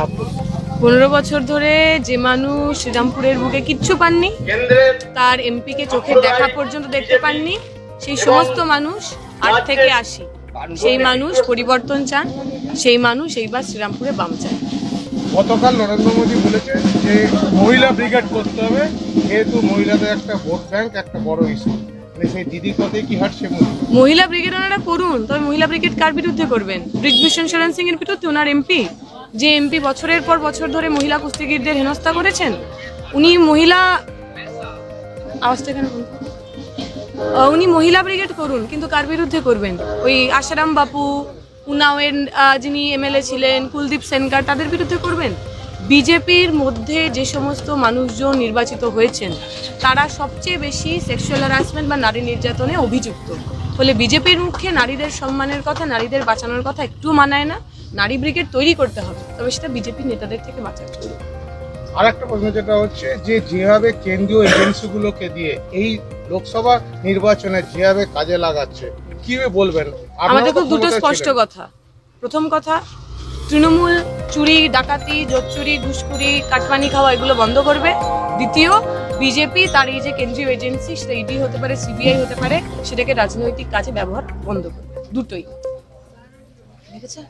আপনি? 15 বছর ধরে যে মানুষ শ্রীরামপুরের বুকে কিচ্ছু পাননি, তার এমপিকে চোখের দেখা পর্যন্ত দেখতে পাননি, সেই সমস্ত মানুষ 8 থেকে 80 সেই মানুষ পরিবর্তন চান, সেই মানুষ এইবার শ্রীরামপুরে বাম চান। গতকাল নরেন্দ্র মোদী বলেছেন যে মহিলা ব্রিগেড করতে হবে, যেহেতু মহিলাদের একটা ভোট ব্যাংক একটা বড় ইস্যু। সেই দিদির কথাই কি হাঁটছে? মহিলা ব্রিগেড ওনারা করুন, তবে মহিলা ব্রিগেড কার বিরুদ্ধে করবেন? ব্রিজভূষণ শরণ সিং এর বিরুদ্ধে? ওনার এমপি, যে এমপি বছরের পর বছর ধরে মহিলা কুস্তিগীরদের হেনস্থা করেছেন, উনি মহিলা উনি মহিলা ব্রিগেড করুন, কিন্তু কার বিরুদ্ধে করবেন? ওই আশারাম বাপু, উনাওয়ের যিনি এমএলএ ছিলেন, কুলদীপ সেনকার, তাদের বিরুদ্ধে করবেন? বিজেপির মধ্যে যে সমস্ত মানুষজন নির্বাচিত হয়েছেন তারা সবচেয়ে বেশি সেক্সুয়াল হ্যারাসমেন্ট বা নারী নির্যাতনে অভিযুক্ত। ফলে বিজেপির মুখে নারীদের সম্মানের কথা, নারীদের বাঁচানোর কথা একটু মানায় না। নারী ব্রিগেড তৈরি করতে হবে, তবে সেটা বিজেপি নেতাদের থেকে বাঁচাতে হবে। আর একটা প্রশ্ন যেটা হচ্ছে যে যেভাবে কেন্দ্রীয় এজেন্সিগুলোকে দিয়ে এই লোকসভা নির্বাচনে যেভাবে কাজে লাগাচ্ছে, কি বলবেন? আমাদের খুব দুটো স্পষ্ট কথা। প্রথম কথা, তৃণমূল চুরি, ডাকাতি, জোচ্চুরি, ঘুষখুরি, কাটমানি খাওয়া এগুলো বন্ধ করবে। দ্বিতীয়, বিজেপি তার এই যে কেন্দ্রীয় এজেন্সি, সেটা ইডি হতে পারে, সিবিআই হতে পারে, সেটাকে রাজনৈতিক কাজে ব্যবহার বন্ধ করবে। দুটোই ঠিক আছে।